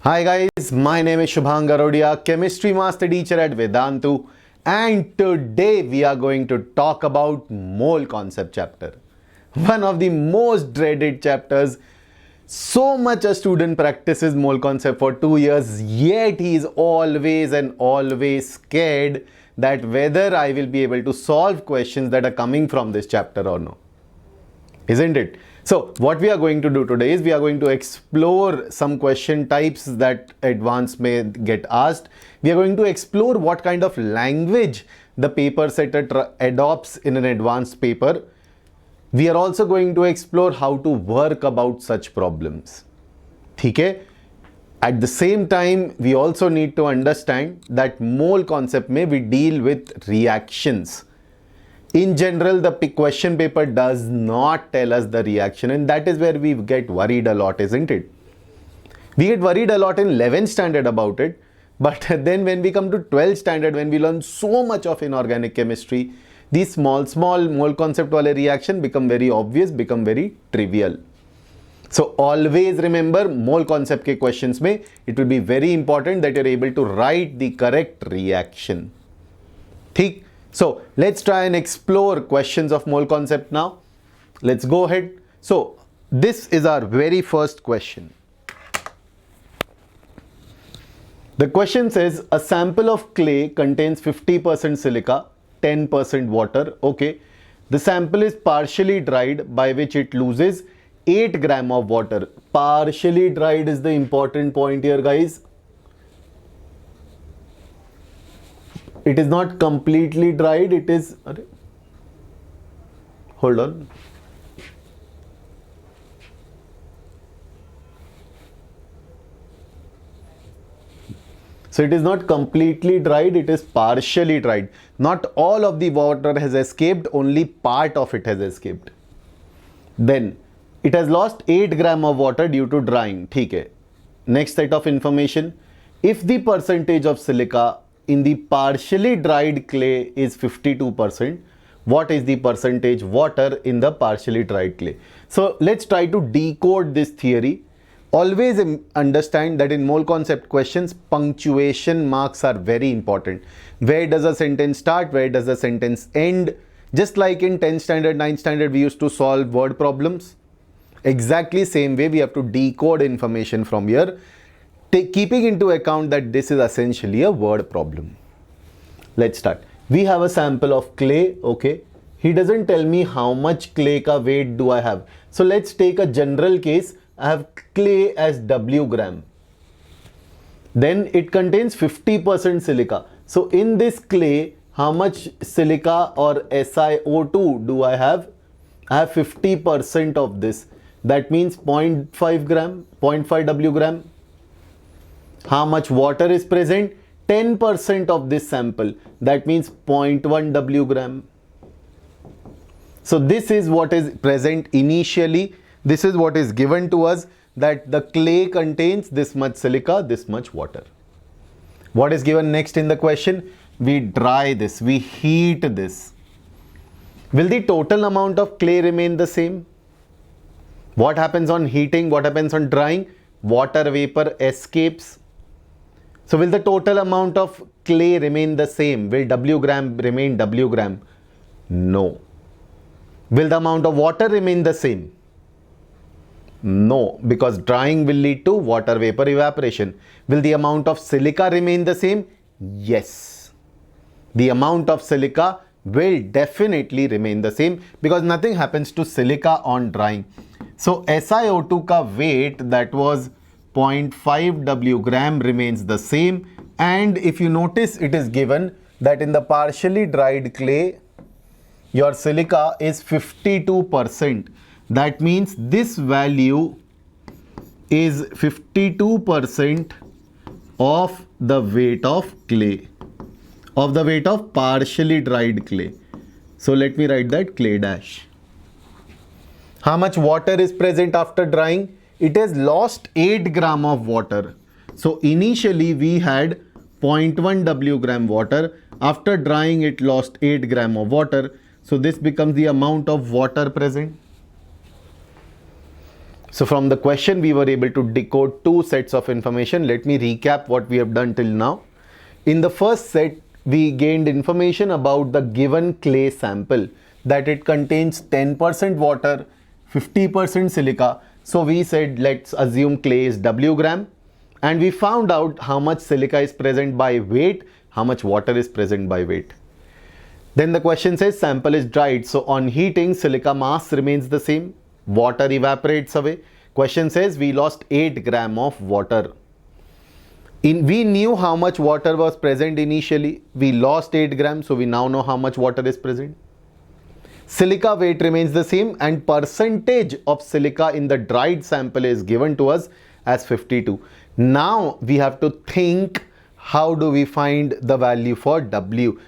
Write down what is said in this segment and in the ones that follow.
Hi guys, my name is Shubhang, chemistry master teacher at Vedantu, and today we are going to talk about mole concept chapter. One of the most dreaded chapters. So much a student practices mole concept for 2 years, yet he is always scared that whether I will be able to solve questions that are coming from this chapter or no. Isn't it? So what we are going to do today is we are going to explore some question types that advanced may get asked. We are going to explore what kind of language the paper setter adopts in an advanced paper. We are also going to explore how to work about such problems. Okay? At the same time, we also need to understand that mole concept may we deal with reactions. In general, the question paper does not tell us the reaction, and that is where we get worried a lot, isn't it? We get worried a lot in 11th standard about it, but then when we come to 12th standard, when we learn so much of inorganic chemistry, these small mole concept wale reaction become very obvious, become very trivial. So always remember, mole concept ke questions mein, it will be very important that you're able to write the correct reaction. Theek? So let's try and explore questions of mole concept now. Let's go ahead. So this is our very first question. The question says a sample of clay contains 50% silica, 10% water. Okay. The sample is partially dried, by which it loses 8 gram of water. Partially dried is the important point here, guys. It is not completely dried, it is, hold on. So it is not completely dried, it is partially dried. Not all of the water has escaped, only part of it has escaped. Then it has lost 8 gram of water due to drying. Okay. Next set of information. If the percentage of silica in the partially dried clay is 52%, what is the percentage water in the partially dried clay? So let's try to decode this theory. Always understand that in mole concept questions, punctuation marks are very important. Where does a sentence start? Where does a sentence end? Just like in 10th standard, 9th standard, we used to solve word problems. Exactly same way we have to decode information from here, keeping into account that this is essentially a word problem. Let's start. We have a sample of clay. Okay. He doesn't tell me how much clay ka weight do I have. So let's take a general case. I have clay as W gram. Then it contains 50% silica. So in this clay, how much silica or SiO2 do I have? I have 50% of this. That means 0.5 gram, 0.5 W gram. How much water is present? 10% of this sample. That means 0.1 W gram. So this is what is present initially. This is what is given to us, that the clay contains this much silica, this much water. What is given next in the question? We dry this, we heat this. Will the total amount of clay remain the same? What happens on heating? What happens on drying? Water vapor escapes. So will the total amount of clay remain the same? Will W gram remain W gram? No. Will the amount of water remain the same? No, because drying will lead to water vapor evaporation. Will the amount of silica remain the same? Yes. The amount of silica will definitely remain the same because nothing happens to silica on drying. So SiO2 ka weight, that was 0.5 W gram, remains the same. And if you notice, it is given that in the partially dried clay, your silica is 52%. That means this value is 52% of the weight of clay, of the weight of partially dried clay. So let me write that clay dash. How much water is present after drying? It has lost 8 gram of water. So initially we had 0.1 W gram water. After drying, it lost 8 gram of water. So this becomes the amount of water present. So from the question, we were able to decode two sets of information. Let me recap what we have done till now. In the first set, we gained information about the given clay sample, that it contains 10% water, 50% silica. So we said, let's assume clay is W gram, and we found out how much silica is present by weight, how much water is present by weight. Then the question says sample is dried. So on heating, silica mass remains the same, water evaporates away. Question says we lost 8 gram of water. We knew how much water was present initially. We lost 8 grams, so we now know how much water is present. Silica weight remains the same, and percentage of silica in the dried sample is given to us as 52. Now we have to think, how do we find the value for W?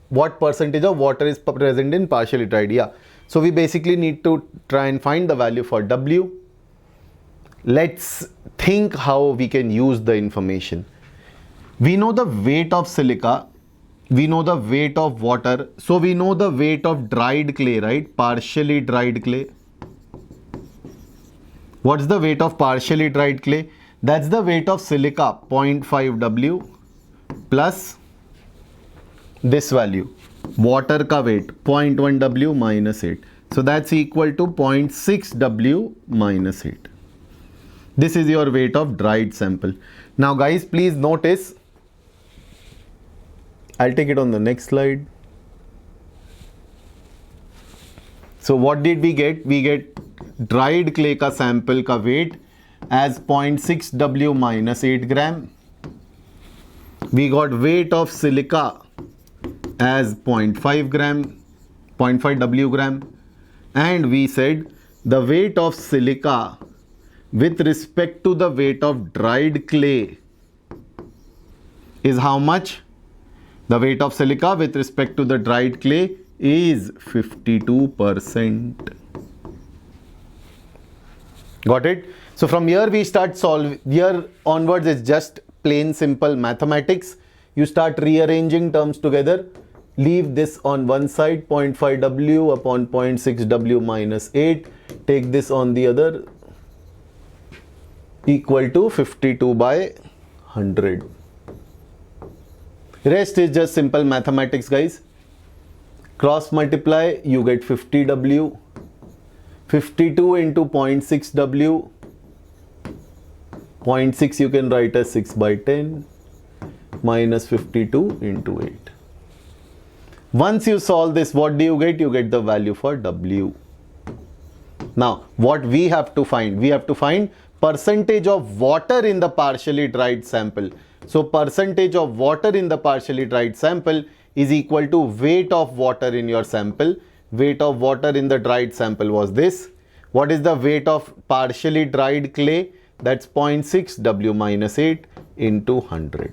What percentage of water is present in partially dried? Yeah. So we basically need to try and find the value for W. Let's think how we can use the information. We know the weight of silica, we know the weight of water, so we know the weight of dried clay, right? Partially dried clay. What's the weight of partially dried clay? That's the weight of silica, 0.5 W plus this value, water ka weight, 0.1 W minus 8. So that's equal to 0.6 W minus 8. This is your weight of dried sample. Now guys, please notice, I'll take it on the next slide. So what did we get? We get dried clay ka sample ka weight as 0.6 W minus 8 gram. We got weight of silica as 0.5 gram, 0.5 W gram. And we said the weight of silica with respect to the weight of dried clay is how much? The weight of silica with respect to the dried clay is 52%. Got it? So from here we start solving. Here onwards it's just plain simple mathematics. You start rearranging terms together. Leave this on one side, 0.5 W upon 0.6 W minus 8. Take this on the other, equal to 52 by 100. Rest is just simple mathematics, guys. Cross multiply, you get 50 W. 52 into 0.6 W. 0.6 you can write as 6 by 10 minus 52 into 8. Once you solve this, what do you get? You get the value for W. Now, what we have to find? We have to find percentage of water in the partially dried sample. So percentage of water in the partially dried sample is equal to weight of water in your sample. Weight of water in the dried sample was this. What is the weight of partially dried clay? That's 0.6 W minus 8 into 100.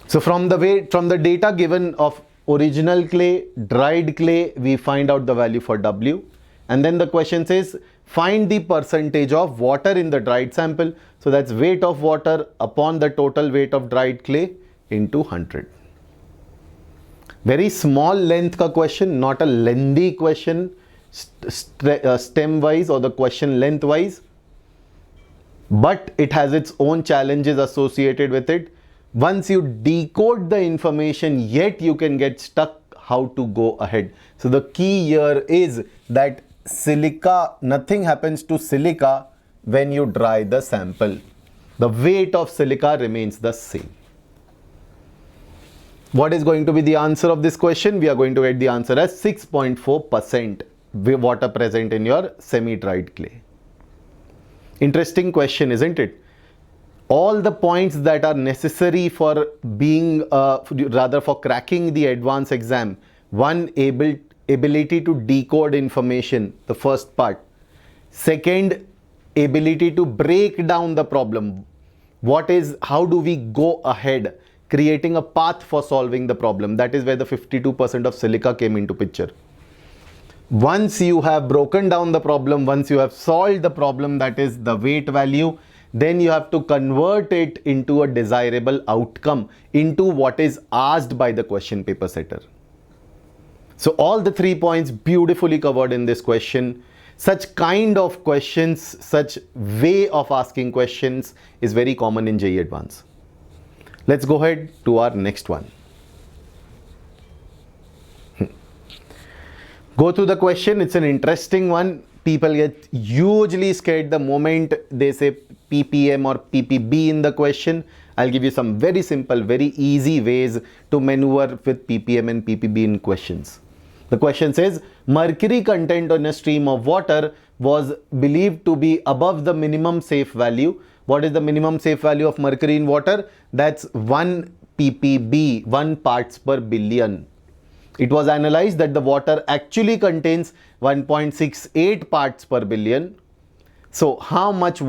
So from the data given of original clay, dried clay, we find out the value for W. And then the question says, find the percentage of water in the dried sample. So that's weight of water upon the total weight of dried clay into 100. Very small length ka question, not a lengthy question stem wise or the question length wise. But it has its own challenges associated with it. Once you decode the information, yet you can get stuck how to go ahead. So the key here is that silica, nothing happens to silica when you dry the sample. The weight of silica remains the same. What is going to be the answer of this question? We are going to get the answer as 6.4% water present in your semi-dried clay. Interesting question, isn't it? All the points that are necessary for being, for cracking the advanced exam. One, ability to decode information, the first part. Second, ability to break down the problem. How do we go ahead? Creating a path for solving the problem. That is where the 52% of silica came into picture. Once you have broken down the problem, once you have solved the problem, that is the weight value, then you have to convert it into a desirable outcome, into what is asked by the question paper setter. So all the 3 points beautifully covered in this question. Such kind of questions, such way of asking questions is very common in JEE Advanced. Let's go ahead to our next one. Go through the question. It's an interesting one. People get hugely scared the moment they say ppm or ppb in the question. I'll give you some very simple, very easy ways to maneuver with ppm and ppb in questions. The question says mercury content on a stream of water was believed to be above the minimum safe value. What is the minimum safe value of mercury in water? That's 1 ppb, 1 parts per billion. It was analyzed that the water actually contains 1.68 parts per billion. So how much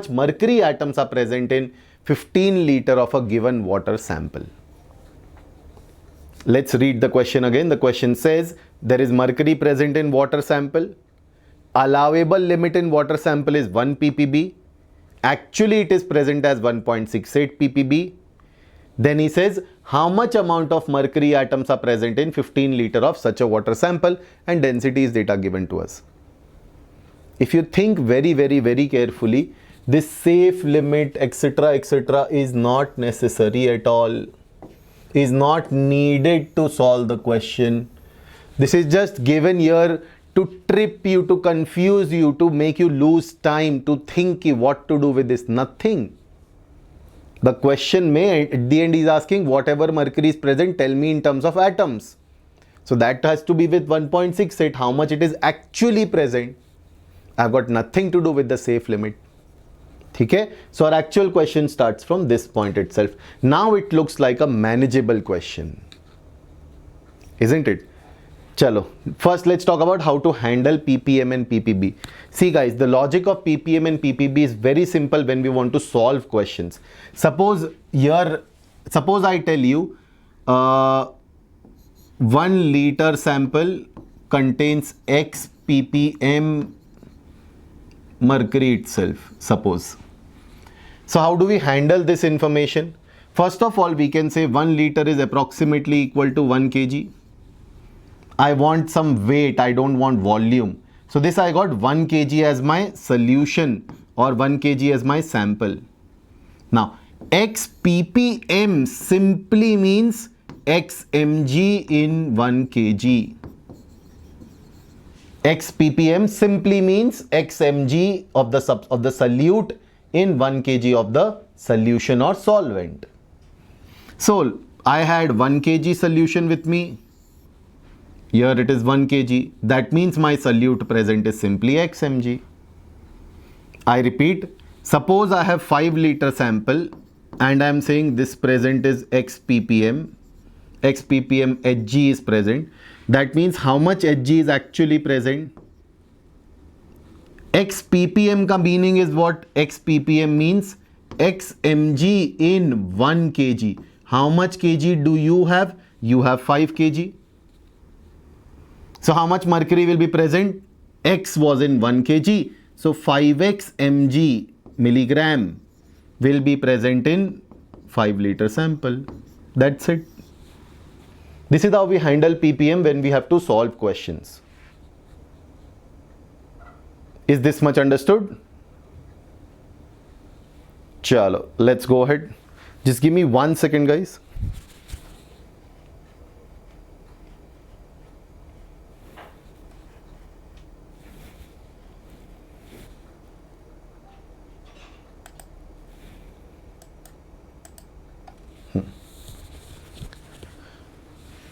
mercury atoms are present in 15 liter of a given water sample? Let's read the question again. The question says there is mercury present in water sample. Allowable limit in water sample is 1 ppb. Actually it is present as 1.68 ppb. Then he says how much amount of mercury atoms are present in 15 liter of such a water sample, and density is data given to us. If you think very carefully, this safe limit etc. is not necessary at all, is not needed to solve the question. This is just given here to trip you, to confuse you, to make you lose time, to think what to do with this. Nothing. The question may at the end is asking whatever mercury is present, tell me in terms of atoms. So that has to be with 1.68, how much it is actually present. I've got nothing to do with the safe limit. Okay? So our actual question starts from this point itself. Now it looks like a manageable question, isn't it? Chalo, first let's talk about how to handle ppm and ppb. See guys, the logic of ppm and ppb is very simple when we want to solve questions. Suppose I tell you 1 liter sample contains x ppm mercury itself, suppose. So how do we handle this information? First of all, we can say 1 liter is approximately equal to 1 kg. I want some weight, I don't want volume. So this I got 1 kg as my solution or 1 kg as my sample. Now x ppm simply means x mg in 1 kg. X ppm simply means x mg of the solute in 1 kg of the solution or solvent. So I had 1 kg solution with me. Here it is 1 kg. That means my solute present is simply x mg. I repeat, suppose I have 5 liter sample and I am saying this present is x ppm. X ppm Hg is present. That means how much Hg is actually present? X ppm ka meaning is what? X ppm means x mg in 1 kg. How much kg do you have? You have 5 kg. So how much mercury will be present? X was in 1 kg. So 5x mg milligram will be present in 5 liter sample. That's it. This is how we handle ppm when we have to solve questions. Is this much understood? Chalo, let's go ahead. Just give me 1 second, guys.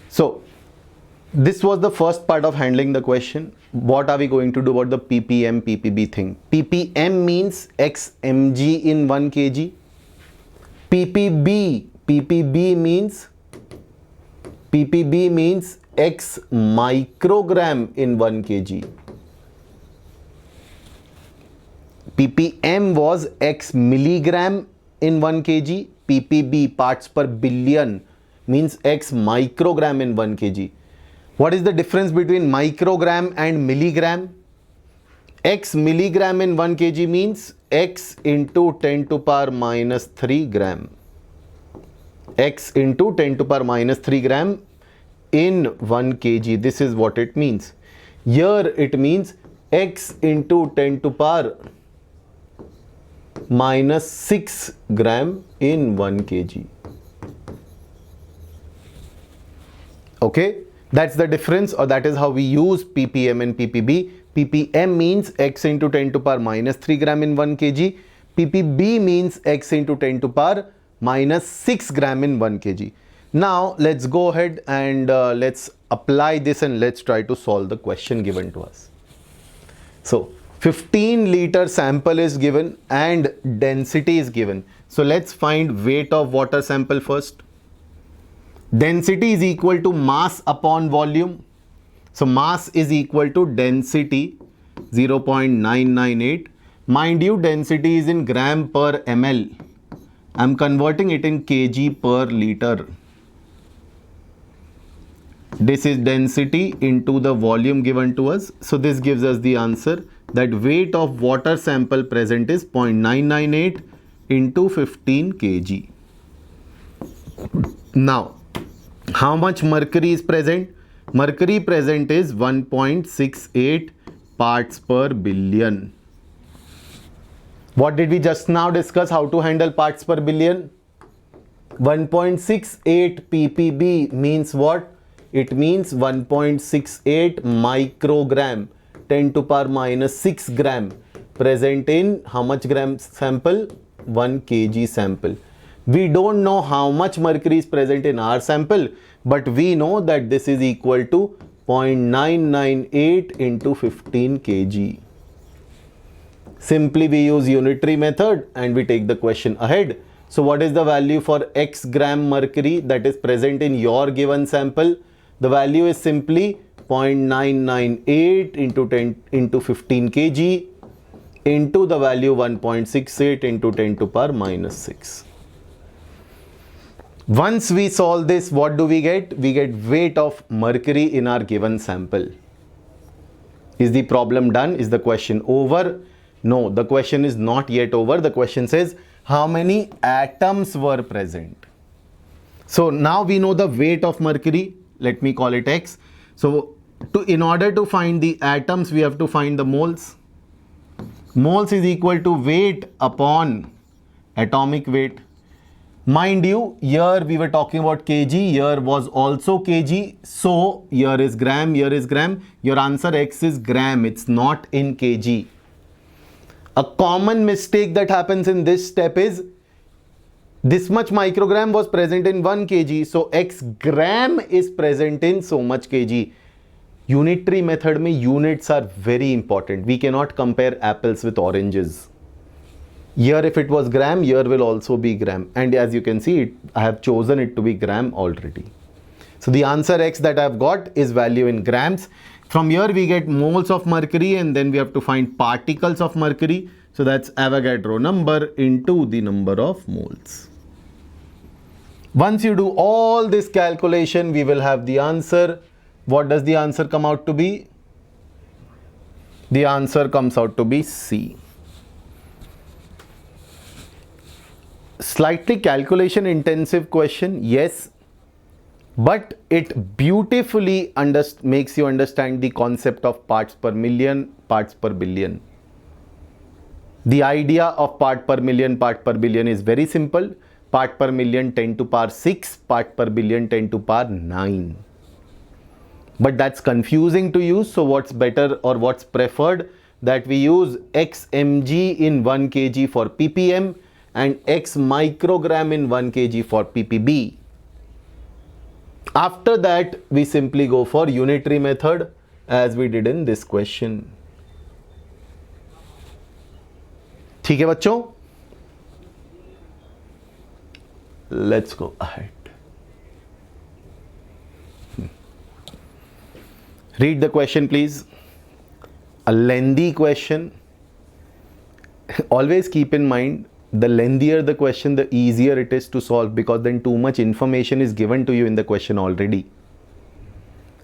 So this was the first part of handling the question. What are we going to do about the ppm ppb thing? Ppm means x mg in 1 kg. ppb means x microgram in 1 kg. ppm was x milligram in 1 kg. ppb, parts per billion, means x microgram in 1 kg. What is the difference between microgram and milligram? X milligram in 1 kg means x into 10 to power minus 3 gram. X into 10 to power minus 3 gram in 1 kg. This is what it means. Here it means x into 10 to power minus 6 gram in 1 kg. Okay, that's the difference, or that is how we use ppm and ppb. ppm means x into 10 to power minus 3 gram in 1 kg. ppb means x into 10 to power minus 6 gram in 1 kg. Now let's go ahead and let's apply this and let's try to solve the question given to us. So 15-liter sample is given and density is given. So let's find weight of water sample first. Density is equal to mass upon volume. So mass is equal to density 0.998. Mind you, density is in gram per ml. I'm converting it in kg per liter. This is density into the volume given to us. So this gives us the answer that weight of water sample present is 0.998 into 15 kg. Now, how much mercury is present? Mercury present is 1.68 parts per billion. What did we just now discuss? How to handle parts per billion? 1.68 ppb means what? It means 1.68 microgram, 10 to power minus 6 gram, present in how much gram sample? 1 kg sample. We don't know how much mercury is present in our sample, but we know that this is equal to 0.998 into 15 kg. Simply we use unitary method and we take the question ahead. So what is the value for x gram mercury that is present in your given sample? The value is simply 0.998 into 10 into 15 kg into the value 1.68 into 10 to power minus 6. Once we solve this, what do we get? We get weight of mercury in our given sample. Is the problem done? Is the question over? No, the question is not yet over. The question says how many atoms were present. So now we know the weight of mercury. Let me call it x. So in order to find the atoms, we have to find the moles. Moles is equal to weight upon atomic weight. Mind you, here we were talking about kg, here was also kg. So here is gram, here is gram. Your answer x is gram, it's not in kg. A common mistake that happens in this step is this much microgram was present in 1 kg. So x gram is present in so much kg. Unitary method mein units are very important. We cannot compare apples with oranges. Here if it was gram, here will also be gram. And as you can see, I have chosen it to be gram already. So the answer x that I have got is value in grams. From here we get moles of mercury and then we have to find particles of mercury. So that's Avogadro number into the number of moles. Once you do all this calculation, we will have the answer. What does the answer come out to be? The answer comes out to be C. Slightly calculation intensive question, yes, but it beautifully makes you understand the concept of parts per million, parts per billion. The idea of part per million, part per billion is very simple. Part per million 10 to power 6, part per billion 10 to power 9. But that's confusing to use, so what's better or what's preferred that we use x mg in 1 kg for ppm and x microgram in 1 kg for ppb. After that, we simply go for unitary method as we did in this question. ठीक है बच्चों? Let's go ahead. Read the question, please. A lengthy question. Always keep in mind, the lengthier the question, the easier it is to solve, because then too much information is given to you in the question already.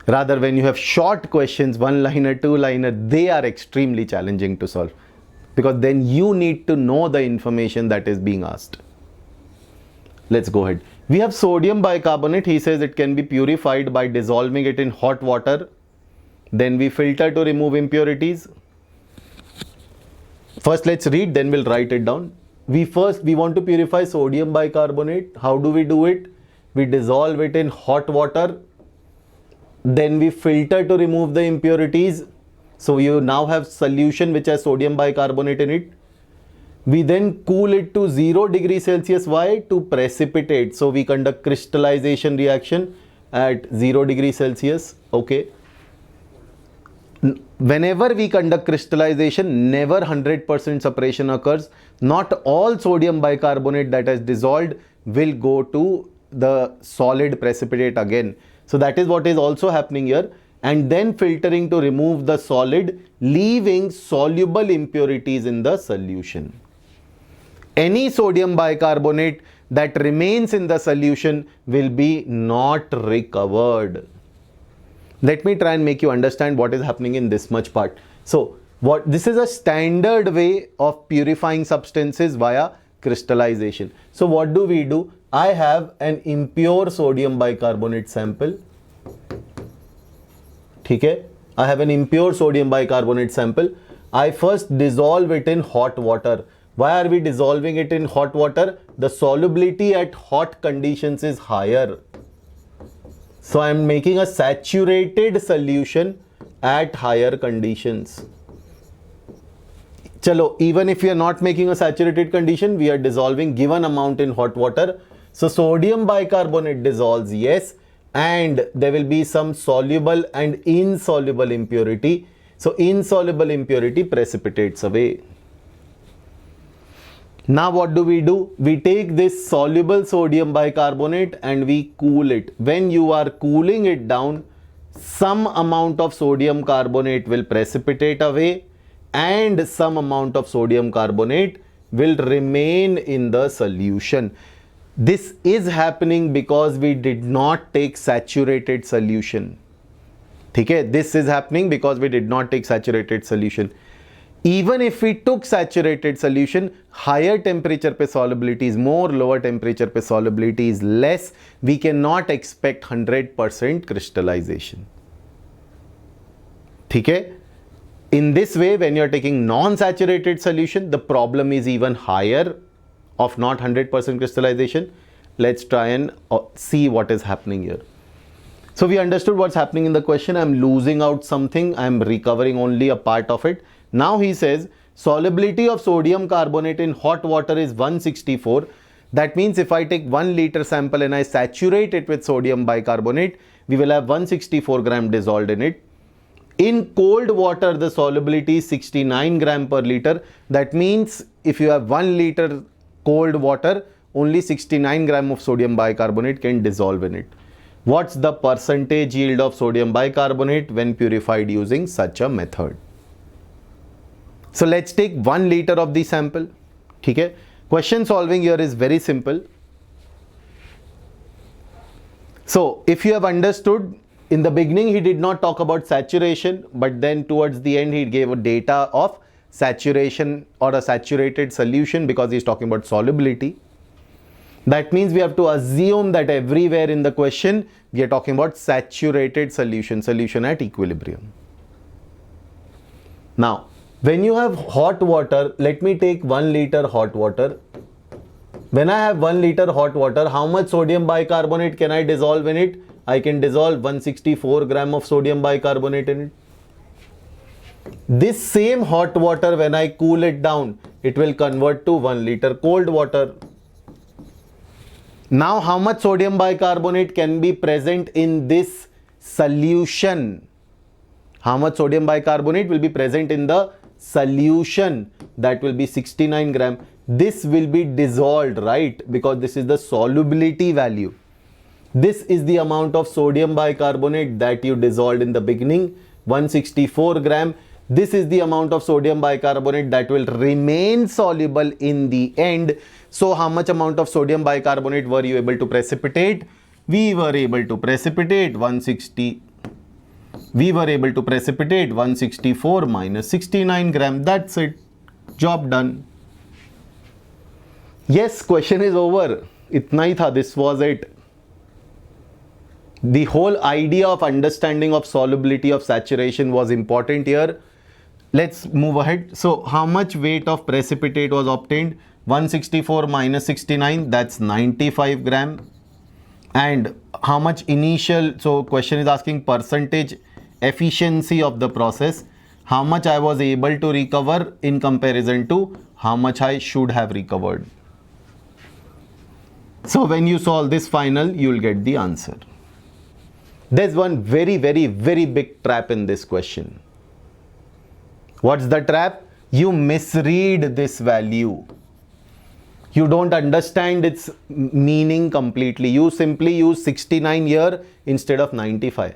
Rather, when you have short questions, one-liner, two-liner, they are extremely challenging to solve, because then you need to know the information that is being asked. Let's go ahead. We have sodium bicarbonate. He says it can be purified by dissolving it in hot water. Then we filter to remove impurities. First let's read, then we'll write it down. We want to purify sodium bicarbonate. How do we do it? We dissolve it in hot water, then we filter to remove the impurities. So you now have solution which has sodium bicarbonate in it. We then cool it to 0 degrees Celsius. Why? To precipitate. So we conduct crystallization reaction at 0 degrees Celsius. Okay. Whenever we conduct crystallization, never 100% separation occurs. Not all sodium bicarbonate that has dissolved will go to the solid precipitate again. So that is what is also happening here. And then filtering to remove the solid, leaving soluble impurities in the solution. Any sodium bicarbonate that remains in the solution will be not recovered. Let me try and make you understand what is happening in this much part. So this is a standard way of purifying substances via crystallization. So what do? I have an impure sodium bicarbonate sample. Okay? I have an impure sodium bicarbonate sample. I first dissolve it in hot water. Why are we dissolving it in hot water? The solubility at hot conditions is higher. So I am making a saturated solution at higher conditions. Chalo, even if we are not making a saturated condition, we are dissolving given amount in hot water. So sodium bicarbonate dissolves, yes, and there will be some soluble and insoluble impurity. So insoluble impurity precipitates away. Now what do? We take this soluble sodium bicarbonate and we cool it. When you are cooling it down, some amount of sodium carbonate will precipitate away and some amount of sodium carbonate will remain in the solution. This is happening because we did not take saturated solution. Okay? This is happening because we did not take saturated solution. Even if we took saturated solution, higher temperature pe solubility is more, lower temperature pe solubility is less. We cannot expect 100% crystallization. Okay? In this way, when you are taking non-saturated solution, the problem is even higher of not 100% crystallization. Let's try and see what is happening here. So we understood what's happening in the question. I'm losing out something. I'm recovering only a part of it. Now he says solubility of sodium carbonate in hot water is 164. That means if I take 1 liter sample and I saturate it with sodium bicarbonate, we will have 164 gram dissolved in it. In cold water, the solubility is 69 gram per liter. That means if you have 1 liter cold water, only 69 gram of sodium bicarbonate can dissolve in it. What's the percentage yield of sodium bicarbonate when purified using such a method? So let's take 1 liter of the sample. Okay? Question solving here is very simple. So if you have understood, in the beginning he did not talk about saturation, but then towards the end he gave a data of saturation or a saturated solution because he is talking about solubility. That means we have to assume that everywhere in the question we are talking about saturated solution at equilibrium. Now, when you have hot water, let me take 1 liter hot water. When I have 1 liter hot water, how much sodium bicarbonate can I dissolve in it? I can dissolve 164 gram of sodium bicarbonate in it. This same hot water, when I cool it down, it will convert to 1 liter cold water. Now, how much sodium bicarbonate can be present in this solution? How much sodium bicarbonate will be present in the solution? That will be 69 gram. This will be dissolved, right? Because this is the solubility value. This is the amount of sodium bicarbonate that you dissolved in the beginning, 164 gram. This is the amount of sodium bicarbonate that will remain soluble in the end. So how much amount of sodium bicarbonate were you able to precipitate? We were able to precipitate 164 minus 69 gram. That's it. Job done. Yes, question is over. Itna hi tha. This was it. The whole idea of understanding of solubility of saturation was important here. let's move ahead. So how much weight of precipitate was obtained? 164 minus 69, that's 95 gram. And how much initial, so question is asking percentage efficiency of the process, how much I was able to recover in comparison to how much I should have recovered. So when you solve this final, you will get the answer. There's one very big trap in this question. What's the trap? You misread this value. You don't understand its meaning completely. You simply use 69 here instead of 95.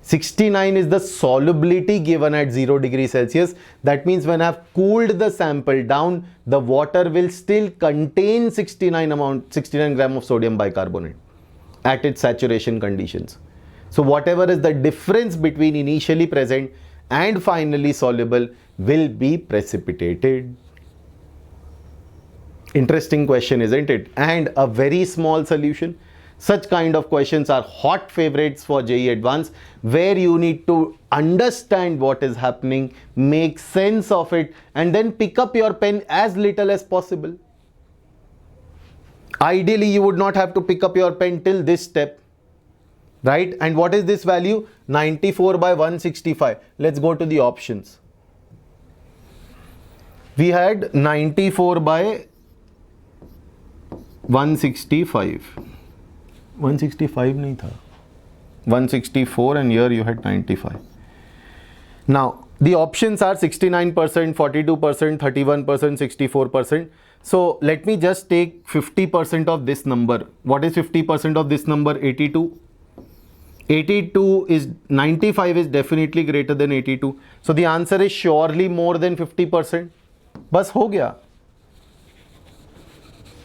69 is the solubility given at 0 degrees Celsius. That means when I have cooled the sample down, the water will still contain 69 gram of sodium bicarbonate at its saturation conditions. So whatever is the difference between initially present and finally soluble will be precipitated. Interesting question, isn't it? And a very small solution. Such kind of questions are hot favorites for JEE Advanced, where you need to understand what is happening, make sense of it, and then pick up your pen as little as possible. Ideally, you would not have to pick up your pen till this step, right? And what is this value? 94 by 165. Let's go to the options. We had 94 by 165. 165 नहीं था, 164, and here you had 95. Now the options are 69%, 42%, 31%, 64%. So let me just take 50% of this number. What is 50% of this number? 82. 82 is 95 is definitely greater than 82. So the answer is surely more than 50%. बस हो गया.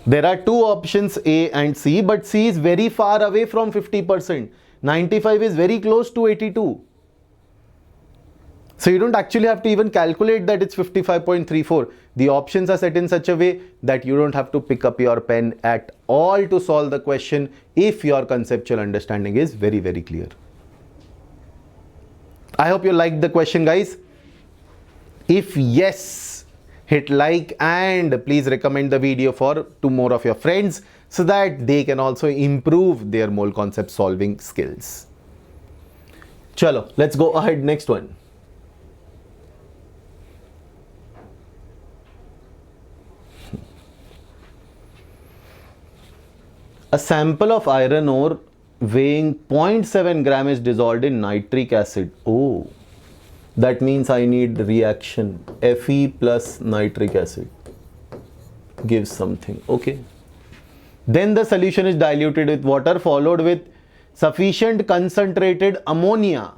There are two options A and C, but C is very far away from 50%. 95 is very close to 82. So you don't actually have to even calculate that it's 55.34. The options are set in such a way that you don't have to pick up your pen at all to solve the question if your conceptual understanding is very clear. I hope you liked the question, guys. If yes, hit like and please recommend the video to more of your friends so that they can also improve their mole concept solving skills. Chalo, let's go ahead. Next one. A sample of iron ore weighing 0.7 gram is dissolved in nitric acid. Oh, that means I need reaction. Fe plus nitric acid gives something. Okay. Then the solution is diluted with water followed with sufficient concentrated ammonia.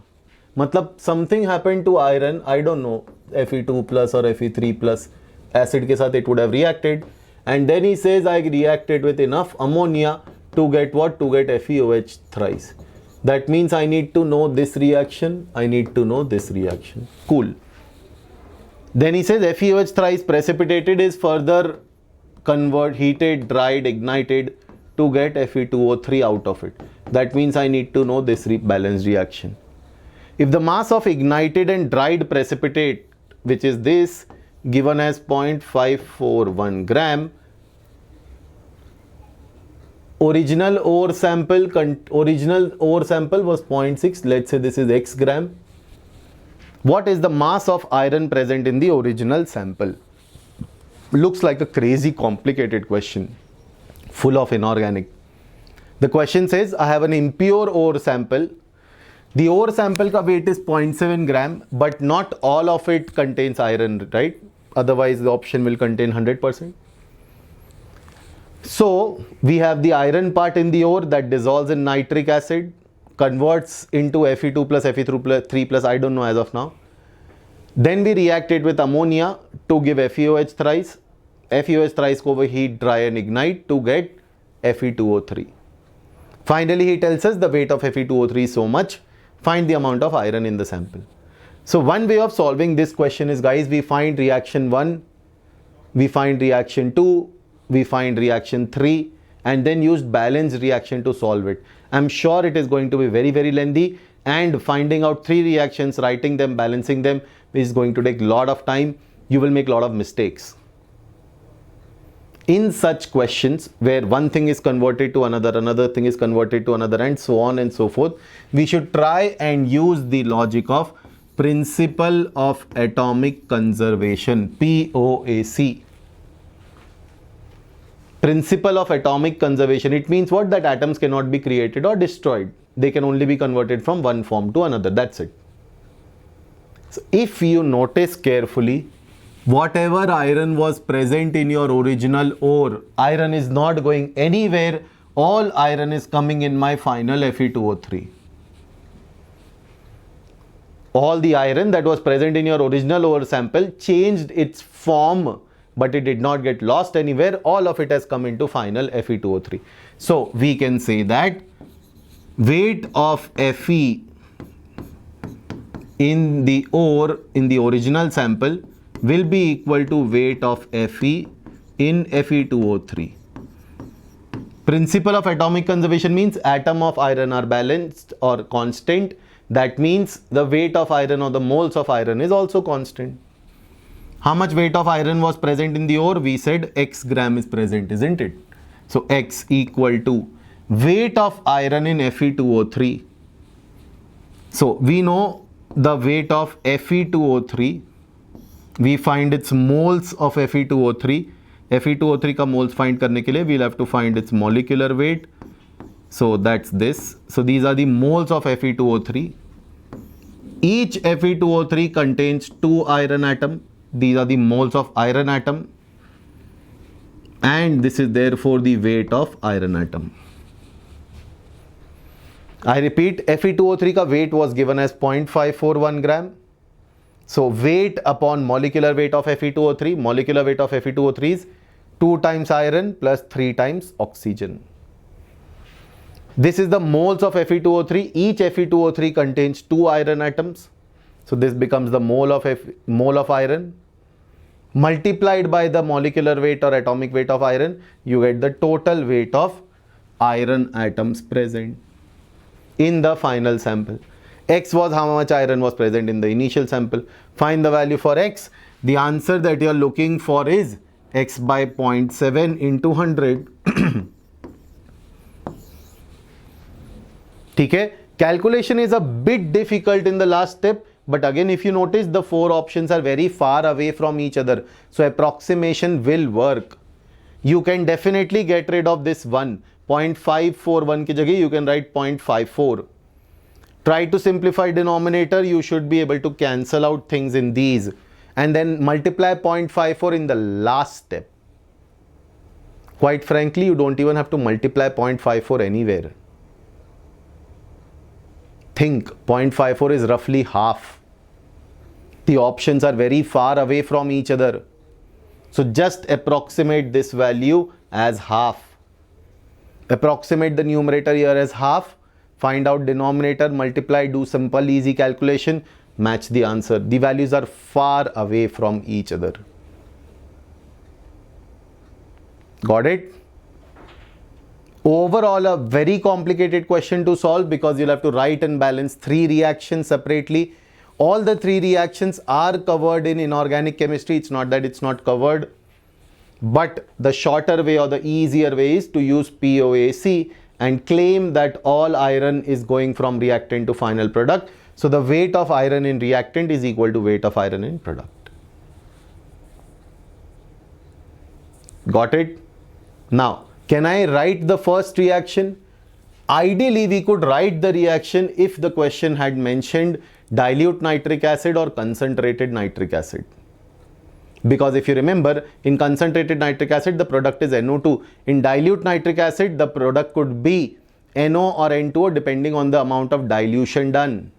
Matlab something happened to iron. I don't know. Fe2 plus or Fe3 plus acid ke saath it would have reacted. And then he says I reacted with enough ammonia to get what? To get FeOH thrice. That means I need to know this reaction. I need to know this reaction. Cool. Then he says FeOH thrice precipitated is further heated, dried, ignited to get Fe2O3 out of it. That means I need to know this balanced reaction. If the mass of ignited and dried precipitate, which is this, given as 0.541 gram, original ore sample was 0.6. Let's say this is X gram. What is the mass of iron present in the original sample? Looks like a crazy complicated question, full of inorganic. The question says I have an impure ore sample. The ore sample ka weight is 0.7 gram, but not all of it contains iron, right? Otherwise the option will contain 100%. So we have the iron part in the ore that dissolves in nitric acid, converts into Fe2 plus Fe3 plus, I don't know as of now. Then we react it with ammonia to give FeOH thrice. FeOH thrice ko heat, dry and ignite to get Fe2O3. Finally he tells us the weight of Fe2O3 is so much. Find the amount of iron in the sample. So one way of solving this question is, guys, we find reaction 1, we find reaction 2, we find reaction 3, and then use balanced reaction to solve it. I'm sure it is going to be very lengthy. and finding out 3 reactions, writing them, balancing them is going to take a lot of time. You will make a lot of mistakes. In such questions where one thing is converted to another, another thing is converted to another, and so on and so forth, we should try and use the logic of principle of atomic conservation, POAC. Principle of atomic conservation. It means what? That atoms cannot be created or destroyed. They can only be converted from one form to another. That's it. So if you notice carefully, whatever iron was present in your original ore, iron is not going anywhere. All iron is coming in my final Fe2O3. All the iron that was present in your original ore sample changed its form, but it did not get lost anywhere. All of it has come into final Fe2O3. So we can say that weight of Fe in the ore in the original sample will be equal to weight of Fe in Fe2O3. Principle of atomic conservation means atom of iron are balanced or constant. That means the weight of iron or the moles of iron is also constant. How much weight of iron was present in the ore? We said X gram is present, isn't it? So X equal to weight of iron in Fe2O3. So we know the weight of Fe2O3. We find its moles of Fe2O3. Fe2O3 का moles find करने के लिए we'll have to find its molecular weight. So that's this. So these are the moles of Fe2O3. Each Fe2O3 contains 2 iron atom. These are the moles of iron atom. And this is therefore the weight of iron atom. I repeat, Fe2O3 का weight was given as 0.541 gram. So weight upon molecular weight of Fe2O3, molecular weight of Fe2O3 is 2 times iron plus 3 times oxygen. This is the moles of Fe2O3. Each Fe2O3 contains 2 iron atoms. So this becomes the mole of iron. Multiplied by the molecular weight or atomic weight of iron, you get the total weight of iron atoms present in the final sample. X was how much iron was present in the initial sample. Find the value for X. The answer that you are looking for is X by 0.7 into 100. Okay? Calculation is a bit difficult in the last step, but again if you notice the 4 options are very far away from each other. So approximation will work. You can definitely get rid of this 1. 0.541 ki jagah you can write 0.54. Try to simplify denominator. You should be able to cancel out things in these and then multiply 0.54 in the last step. Quite frankly, you don't even have to multiply 0.54 anywhere. Think 0.54 is roughly half. The options are very far away from each other. So just approximate this value as half. Approximate the numerator here as half. Find out denominator, multiply, do simple easy calculation, match the answer. The values are far away from each other. Got it? Overall, a very complicated question to solve because you'll have to write and balance 3 reactions separately. All the 3 reactions are covered in inorganic chemistry. It's not that it's not covered. But the shorter way or the easier way is to use POAC and claim that all iron is going from reactant to final product. So the weight of iron in reactant is equal to weight of iron in product. Got it? Now, can I write the first reaction? Ideally, we could write the reaction if the question had mentioned dilute nitric acid or concentrated nitric acid. Because if you remember, in concentrated nitric acid, the product is NO2. In dilute nitric acid, the product could be NO or N2O depending on the amount of dilution done.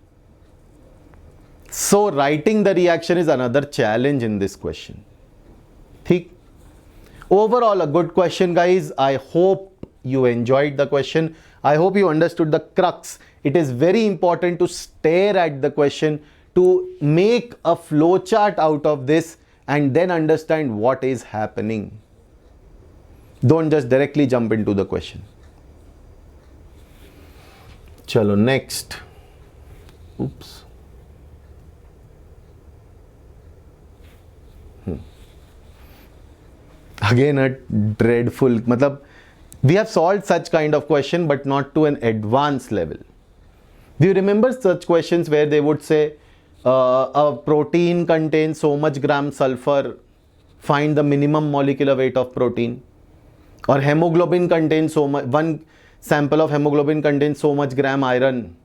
So writing the reaction is another challenge in this question. Theek? Overall, a good question, guys. I hope you enjoyed the question. I hope you understood the crux. It is very important to stare at the question, to make a flowchart out of this and then understand what is happening. Don't just directly jump into the question. Chalo, next. Oops. Again a dreadful, matlab, we have solved such kind of question but not to an advanced level. Do you remember such questions where they would say a protein contains so much gram sulfur, find the minimum molecular weight of protein? Or hemoglobin contains so much, one sample of hemoglobin contains so much gram iron,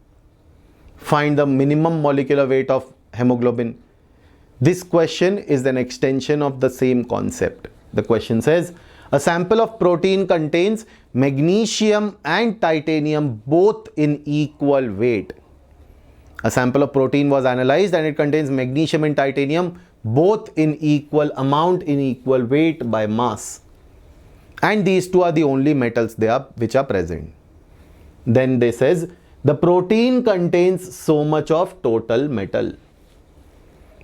find the minimum molecular weight of hemoglobin. This question is an extension of the same concept. The question says a sample of protein contains magnesium and titanium both in equal weight. A sample of protein was analyzed and it contains magnesium and titanium both in equal amount, in equal weight by mass. And these two are the only metals which are present. Then they says the protein contains so much of total metal.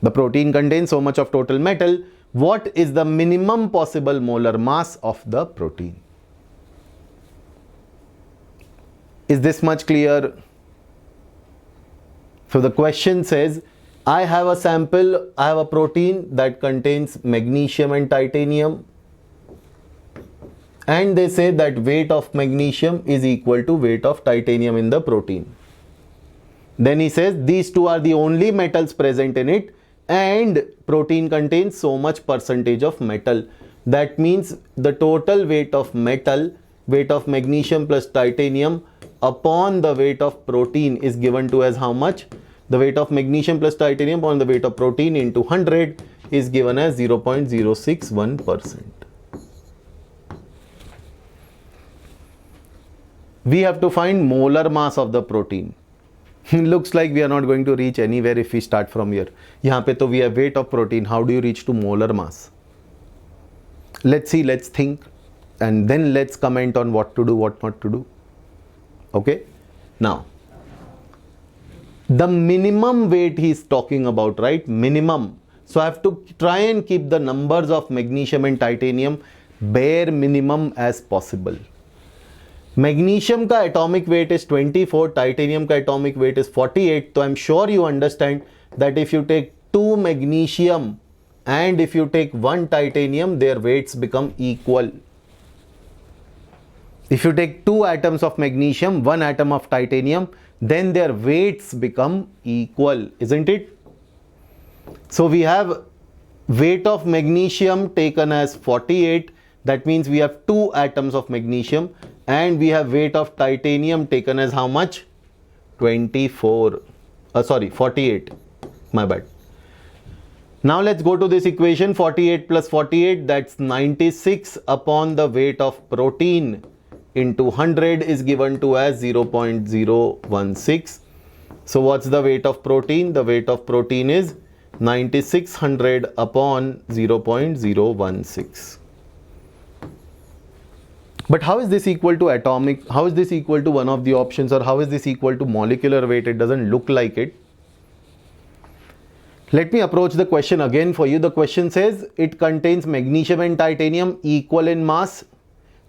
The protein contains so much of total metal. What is the minimum possible molar mass of the protein? Is this much clear? So the question says, I have a sample, I have a protein that contains magnesium and titanium, and they say that weight of magnesium is equal to weight of titanium in the protein. Then he says these two are the only metals present in it, and protein contains so much percentage of metal. That means the total weight of metal, weight of magnesium plus titanium upon the weight of protein is given to as how much? The weight of magnesium plus titanium upon the weight of protein into 100 is given as 0.061%. We have to find molar mass of the protein. Looks like we are not going to reach anywhere if we start from here. यहाँ पे तो we have weight of protein. How do you reach to molar mass? Let's see, let's think, and then let's comment on what to do, what not to do. Okay? Now, the minimum weight he is talking about, right? Minimum. So I have to try and keep the numbers of magnesium and titanium bare minimum as possible. Magnesium का atomic weight is 24, titanium का atomic weight is 48. So I'm sure you understand that if you take 2 magnesium and if you take 1 titanium, their weights become equal. If you take 2 atoms of magnesium, 1 atom of titanium, then their weights become equal, isn't it? So we have weight of magnesium taken as 48. That means we have 2 atoms of magnesium, and we have weight of titanium taken as how much? 48. My bad. Now let's go to this equation. 48 plus 48, that's 96 upon the weight of protein into 100 is given to as 0.016. So what's the weight of protein? The weight of protein is 9600 upon 0.016. But how is this equal to atomic? How is this equal to one of the options, or how is this equal to molecular weight? It doesn't look like it. Let me approach the question again for you. The question says it contains magnesium and titanium equal in mass.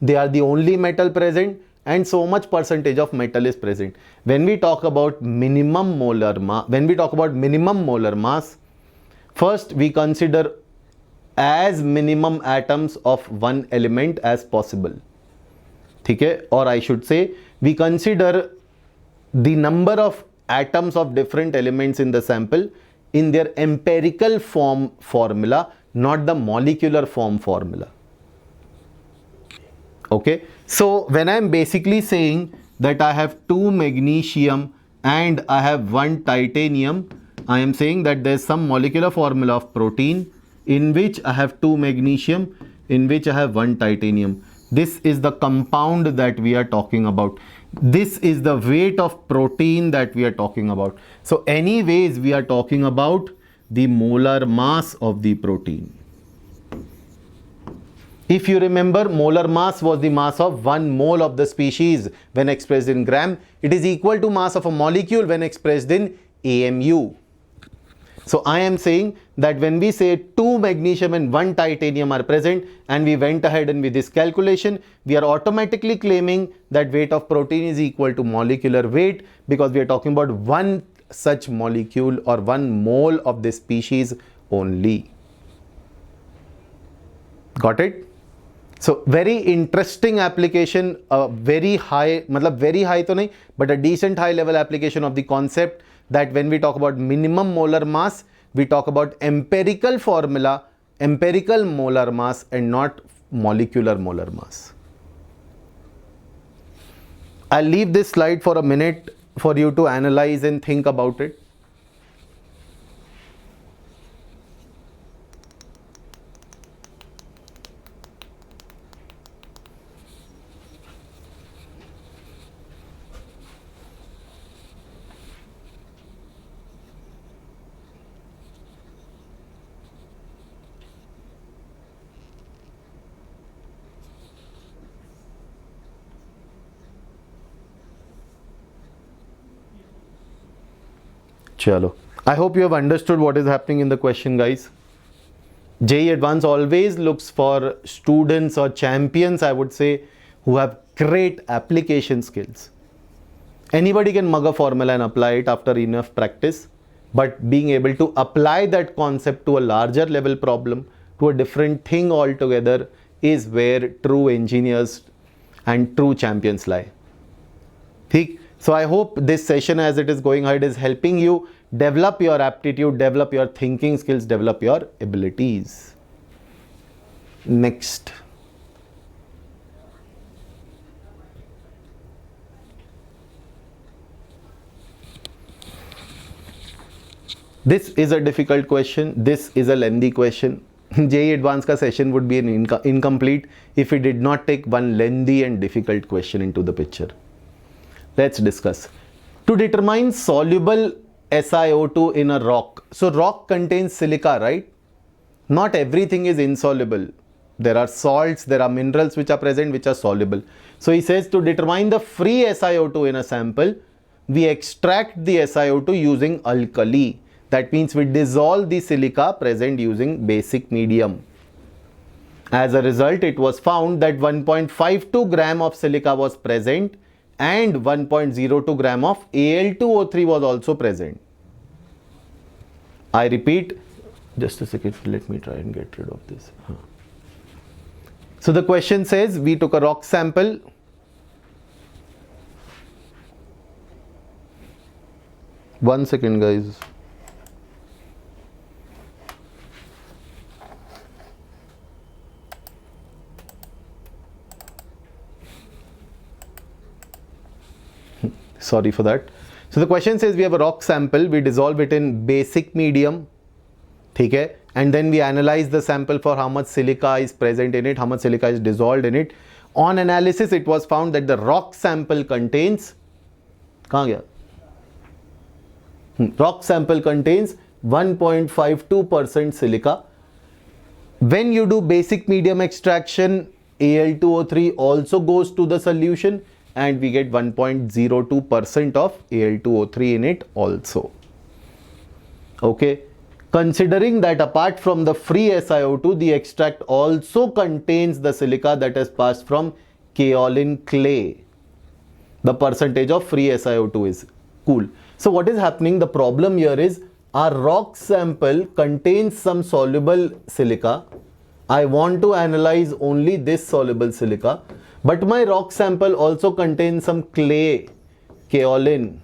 They are the only metal present, and so much percentage of metal is present. When we talk about minimum molar mass, first we consider as minimum atoms of one element as possible. Okay? Or I should say, we consider the number of atoms of different elements in the sample in their empirical form formula, not the molecular form formula. Okay? So when I am basically saying that I have 2 magnesium and I have 1 titanium, I am saying that there is some molecular formula of protein in which I have 2 magnesium, in which I have 1 titanium. This is the compound that we are talking about. This is the weight of protein that we are talking about. So anyways, we are talking about the molar mass of the protein. If you remember, molar mass was the mass of 1 mole of the species when expressed in gram. It is equal to mass of a molecule when expressed in AMU. So I am saying that when we say 2 magnesium and 1 titanium are present, and we went ahead and with this calculation, we are automatically claiming that weight of protein is equal to molecular weight, because we are talking about 1 such molecule or 1 mole of this species only. Got it? So very interesting application, very high, very high to nahi, but a decent high level application of the concept that when we talk about minimum molar mass, we talk about empirical formula, empirical molar mass and not molecular molar mass. I'll leave this slide for a minute for you to analyze and think about it. Chalo. I hope you have understood what is happening in the question, guys. JEE Advanced always looks for students or champions, I would say, who have great application skills. Anybody can mug a formula and apply it after enough practice, but being able to apply that concept to a larger level problem, to a different thing altogether, is where true engineers and true champions lie. ठीक? So I hope this session as it is going ahead is helping you develop your aptitude, develop your thinking skills, develop your abilities. Next. This is a difficult question. This is a lengthy question. JEE Advanced ka session would be incomplete if we did not take one lengthy and difficult question into the picture. Let's discuss. To determine soluble SiO2 in a rock. So rock contains silica, right? Not everything is insoluble. There are salts, there are minerals which are present which are soluble. So he says to determine the free SiO2 in a sample, we extract the SiO2 using alkali. That means we dissolve the silica present using basic medium. As a result, it was found that 1.52 gram of silica was present and 1.02 gram of Al2O3 was also present. I repeat, just a second, let me try and get rid of this. So the question says we took a rock sample. One second, guys. Sorry for that. So the question says we have a rock sample, we dissolve it in basic medium, okay, and then we analyze the sample for how much silica is present in it, how much silica is dissolved in it. On analysis, it was found that the rock sample contains, rock sample contains 1.52% silica. When you do basic medium extraction, Al2O3 also goes to the solution and we get 1.02% of Al2O3 in it also. Okay. Considering that apart from the free SiO2, the extract also contains the silica that has passed from kaolin clay. The percentage of free SiO2 is cool. So what is happening? The problem here is our rock sample contains some soluble silica. I want to analyze only this soluble silica. But my rock sample also contains some clay, kaolin.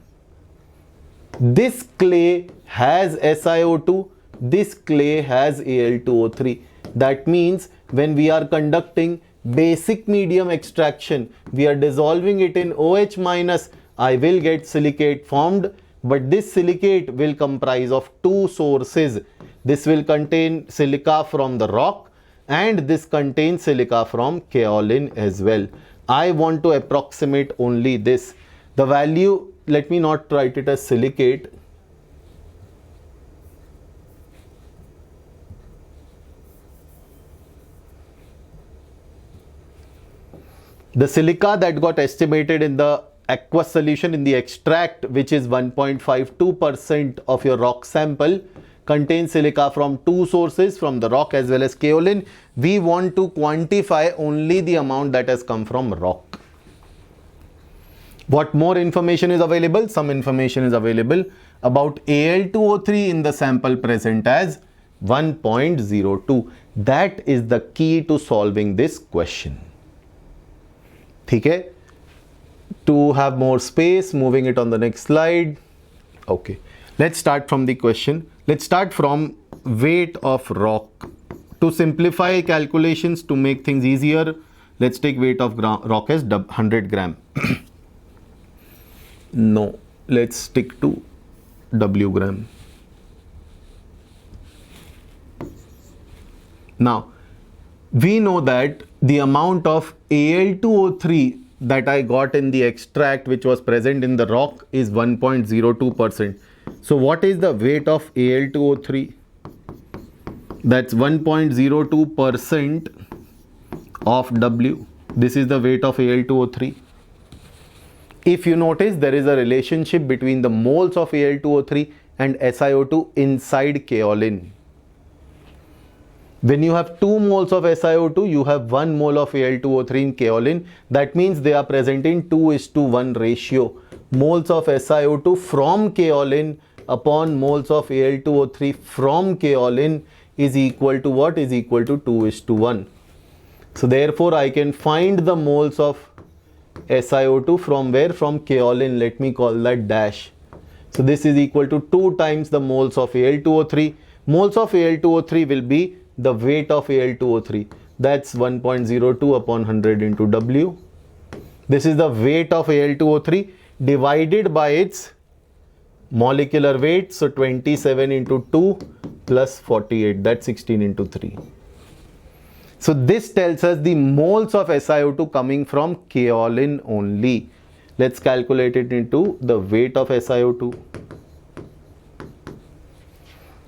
This clay has SiO2, this clay has Al2O3. That means when we are conducting basic medium extraction, we are dissolving it in OH minus, I will get silicate formed, but this silicate will comprise of two sources. This will contain silica from the rock and this contains silica from kaolin as well. I want to approximate only this. The value, let me not write it as silicate. The silica that got estimated in the aqueous solution in the extract, which is 1.52% of your rock sample, contains silica from two sources, from the rock as well as kaolin. We want to quantify only the amount that has come from rock. What more information is available? Some information is available. about Al2O3 in the sample present as 1.02. That is the key to solving this question. Okay? To have more space, moving it on the next slide. Okay, let's start from the question. Let's start from weight of rock. To simplify calculations, to make things easier, let's take weight of rock as 100 gram. No, let's stick to W gram. Now, we know that the amount of Al2O3 that I got in the extract which was present in the rock is 1.02%. So what is the weight of Al2O3? That's 1.02% of W. This is the weight of Al2O3. If you notice, there is a relationship between the moles of Al2O3 and SiO2 inside kaolin. When you have 2 moles of SiO2, you have 1 mole of Al2O3 in kaolin. That means they are present in 2:1 ratio. Moles of SiO2 from kaolin upon moles of Al2O3 from kaolin is equal to what? Is equal to 2:1. So therefore, I can find the moles of SiO2 from where? From kaolin. Let me call that dash. So this is equal to 2 times the moles of Al2O3. Moles of Al2O3 will be the weight of Al2O3. That's 1.02 upon 100 into W. This is the weight of Al2O3 divided by its molecular weight. So 27 into 2 plus 48. That's 16 into 3. So this tells us the moles of SiO2 coming from kaolin only. Let's calculate it into the weight of SiO2.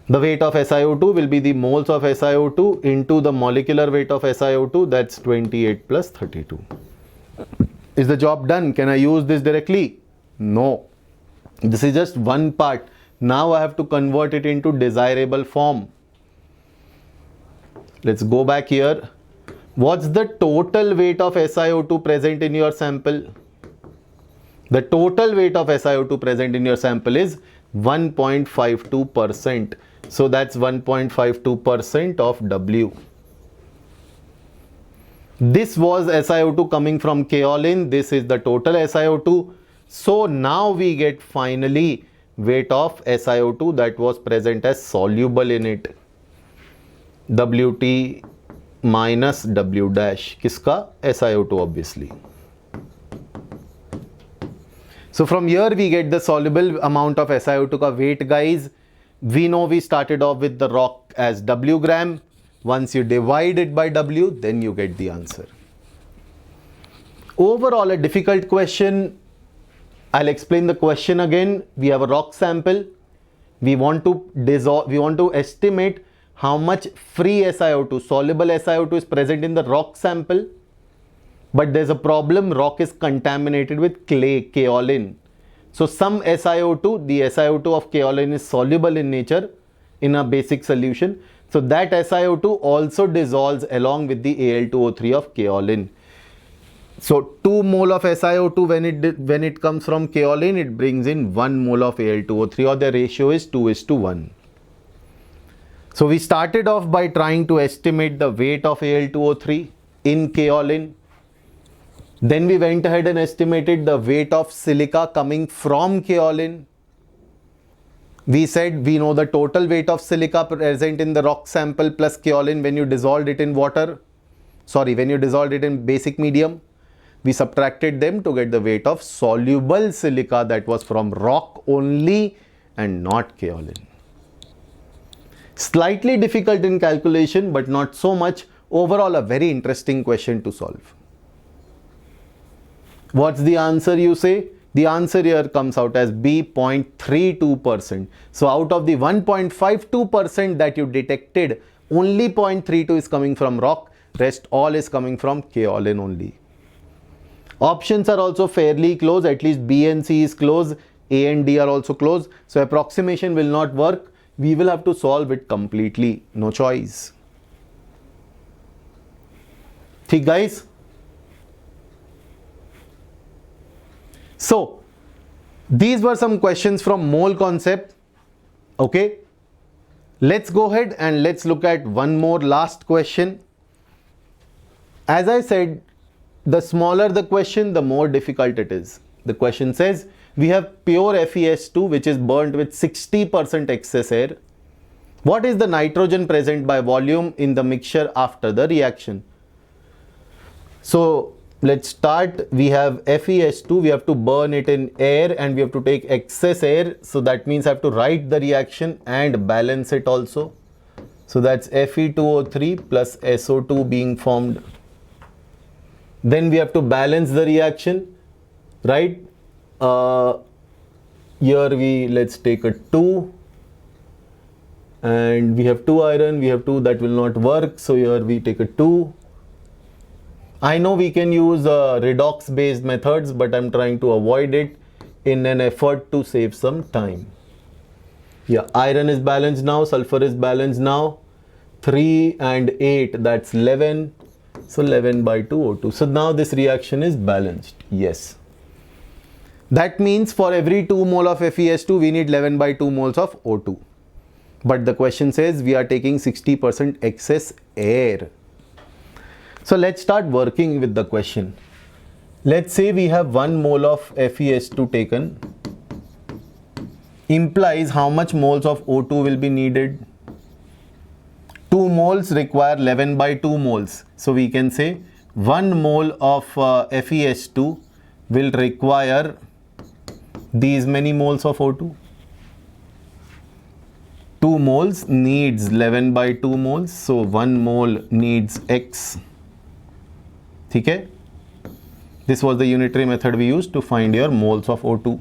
The weight of SiO2 will be the moles of SiO2 into the molecular weight of SiO2. That's 28 plus 32. Is the job done? Can I use this directly? No. This is just one part. Now I have to convert it into desirable form. Let's go back here. What's the total weight of SiO2 present in your sample? The total weight of SiO2 present in your sample is 1.52%. So that's 1.52% of W. This was SiO2 coming from kaolin. This is the total SiO2. So now we get finally weight of SiO2 that was present as soluble in it. Wt minus W dash. Kiska? SiO2 obviously. So from here we get the soluble amount of SiO2 ka weight, guys. We know we started off with the rock as W gram. Once you divide it by W, then you get the answer. Overall, a difficult question. I'll explain the question again. We have a rock sample. We want to estimate how much free SiO2, soluble SiO2 is present in the rock sample. But there's a problem. Rock is contaminated with kaolin. So some SiO2, the SiO2 of kaolin is soluble in nature in a basic solution. So that SiO2 also dissolves along with the Al2O3 of kaolin. So 2 mole of SiO2 when it comes from kaolin, it brings in 1 mole of Al2O3, or the ratio is 2:1. So we started off by trying to estimate the weight of Al2O3 in kaolin. Then we went ahead and estimated the weight of silica coming from kaolin. We said we know the total weight of silica present in the rock sample plus kaolin when you dissolved it in water. Sorry, when you dissolved it in basic medium. We subtracted them to get the weight of soluble silica that was from rock only and not kaolin. Slightly difficult in calculation, but not so much. Overall, a very interesting question to solve. What's the answer, you say? The answer here comes out as B, 0.32%. So out of the 1.52% that you detected, only 0.32 is coming from rock, rest all is coming from kaolin only. Options are also fairly close, at least B and C is close, A and D are also close. So approximation will not work. We will have to solve it completely. No choice. Okay, guys? So These were some questions from mole concept. Okay, let's go ahead and let's look at one more last question. As I said, the smaller the question, the more difficult it is. The question says we have pure FeS2 which is burnt with 60% excess air. What is the nitrogen present by volume in the mixture after the reaction? So let's start. We have FeS2, we have to burn it in air and we have to take excess air. So that means I have to write the reaction and balance it also. So that's Fe2O3 plus SO2 being formed. Then we have to balance the reaction, right? Here let's take a 2 and we have 2 iron, we have 2, that will not work. So here we take a 2. I know we can use redox based methods, but I'm trying to avoid it in an effort to save some time. Yeah, iron is balanced now, sulfur is balanced now. 3 and 8, that's 11. So 11 by 2 O2. So now this reaction is balanced. Yes. That means for every 2 mole of FeS2, we need 11 by 2 moles of O2. But the question says we are taking 60% excess air. So let's start working with the question. Let's say we have 1 mole of FeS2 taken. Implies how much moles of O2 will be needed? 2 moles require 11 by 2 moles. So we can say 1 mole of FeS2 will require these many moles of O2. 2 moles needs 11 by 2 moles. So 1 mole needs X. Okay? This was the unitary method we used to find your moles of O2.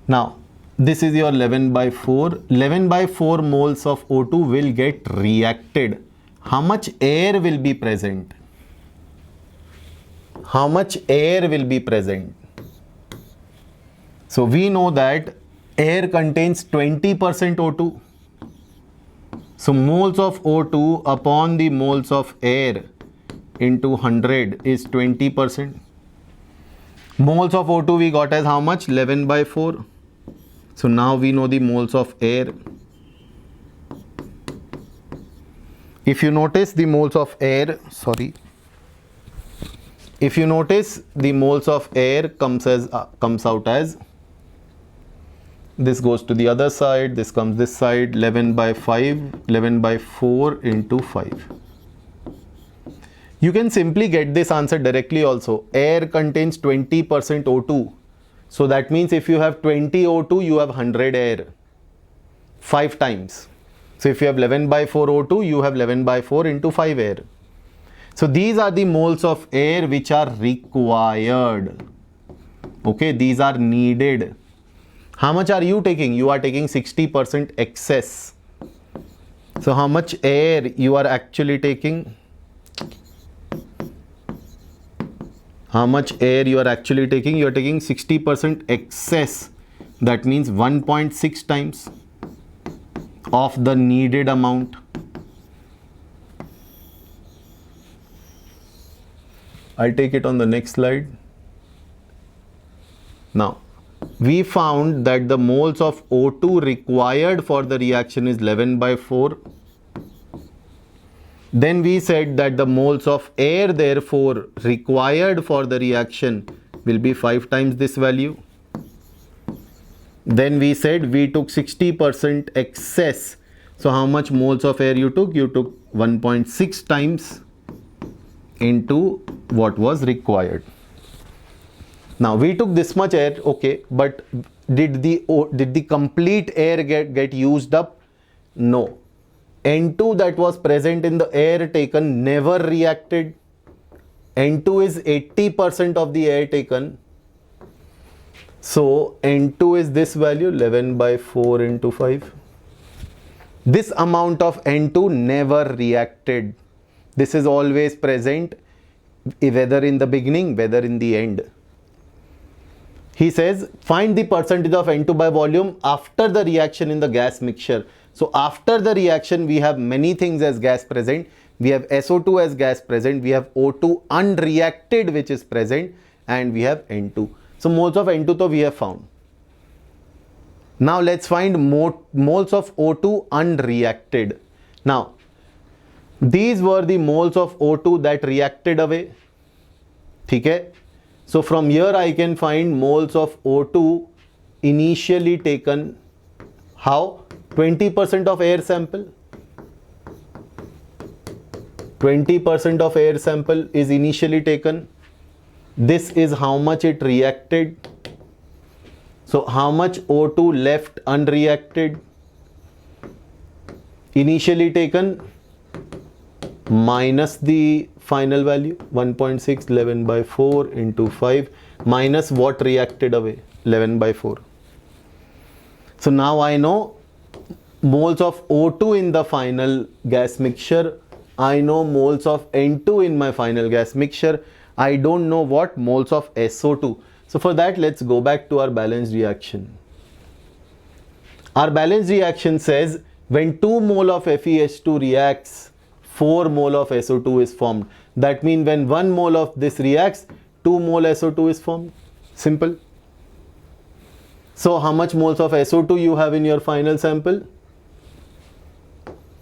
Now, this is your 11 by 4. 11 by 4 moles of O2 will get reacted. How much air will be present? How much air will be present? So we know that air contains 20% O2. So moles of O2 upon the moles of air into 100 is 20%. Moles of O2 we got as how much? 11 by 4. So now we know the moles of air. If you notice the moles of air, if you notice the moles of air comes out as, this goes to the other side, this comes this side, 11 by 5, 11 by 4 into 5. You can simply get this answer directly also. Air contains 20% O2. So that means if you have 20 O2, you have 100 air. 5 times. So if you have 11 by 4 O2, you have 11 by 4 into 5 air. So these are the moles of air which are required. Okay, these are needed. How much are you taking? You are taking 60% excess. So how much air you are actually taking? How much air you are actually taking? You are taking 60% excess. That means 1.6 times of the needed amount. I'll take it on the next slide. Now, we found that the moles of O2 required for the reaction is 11 by 4. Then we said that the moles of air therefore required for the reaction will be 5 times this value. Then we said we took 60% excess. So how much moles of air you took? You took 1.6 times into what was required. Now we took this much air, okay, but did the complete air get used up? No. N2 that was present in the air taken never reacted. N2 is 80% of the air taken. So N2 is this value, 11 by 4 into 5. This amount of N2 never reacted. This is always present, whether in the beginning, whether in the end. He says, find the percentage of N2 by volume after the reaction in the gas mixture. So after the reaction, we have many things as gas present. We have SO2 as gas present. We have O2 unreacted which is present, and we have N2. So moles of N2 we have found. Now let's find moles of O2 unreacted. Now these were the moles of O2 that reacted away. Okay? So from here I can find moles of O2 initially taken. How? 20% of air sample. 20% of air sample is initially taken. This is how much it reacted. So how much O2 left unreacted? Initially taken minus the final value 1.6, 11 by 4 into 5 minus what reacted away, 11 by 4. So now I know moles of O2 in the final gas mixture. I know moles of N2 in my final gas mixture. I don't know what moles of SO2. So for that, let's go back to our balanced reaction. Our balanced reaction says when 2 mole of FeS2 reacts, 4 mole of SO2 is formed. That means when 1 mole of this reacts, 2 mole SO2 is formed. Simple. So how much moles of SO2 you have in your final sample?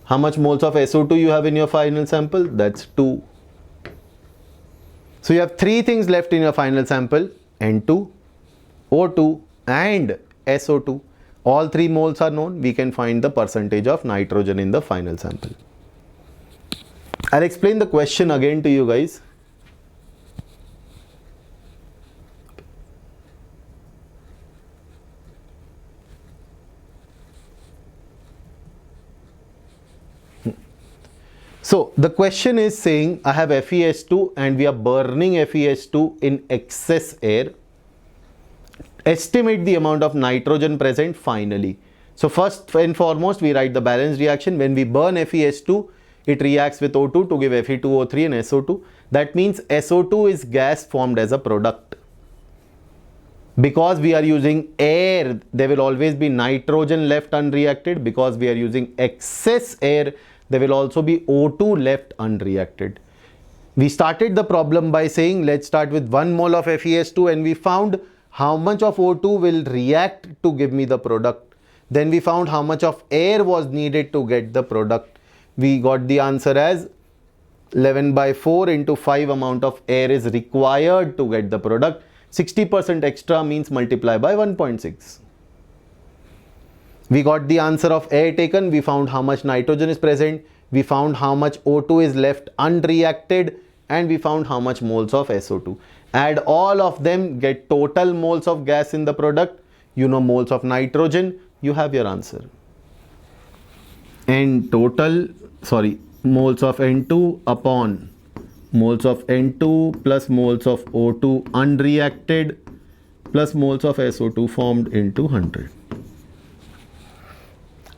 How much moles of SO2 you have in your final sample? That's 2. So you have 3 things left in your final sample: N2, O2 and SO2. All 3 moles are known. We can find the percentage of nitrogen in the final sample. I'll explain the question again to you guys. So the question is saying I have FeS2 and we are burning FeS2 in excess air. Estimate the amount of nitrogen present finally. So first and foremost, we write the balanced reaction. When we burn FeS2, it reacts with O2 to give Fe2O3 and SO2. That means SO2 is gas formed as a product. Because we are using air, there will always be nitrogen left unreacted. Because we are using excess air, there will also be O2 left unreacted. We started the problem by saying let's start with 1 mole of FeS2 and we found how much of O2 will react to give me the product. Then we found how much of air was needed to get the product. We got the answer as 11 by 4 into 5 amount of air is required to get the product. 60% extra means multiply by 1.6. We got the answer of air taken. We found how much nitrogen is present. We found how much O2 is left unreacted. And we found how much moles of SO2. Add all of them, get total moles of gas in the product. You know moles of nitrogen. You have your answer. And total, moles of N2 upon moles of N2 plus moles of O2 unreacted plus moles of SO2 formed into 100.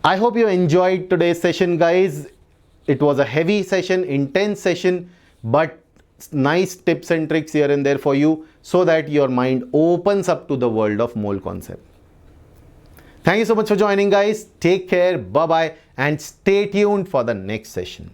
I hope you enjoyed today's session, guys. It was a heavy session, intense session, but nice tips and tricks here and there for you so that your mind opens up to the world of mole concept. Thank you so much for joining, guys. Take care, bye-bye, and stay tuned for the next session.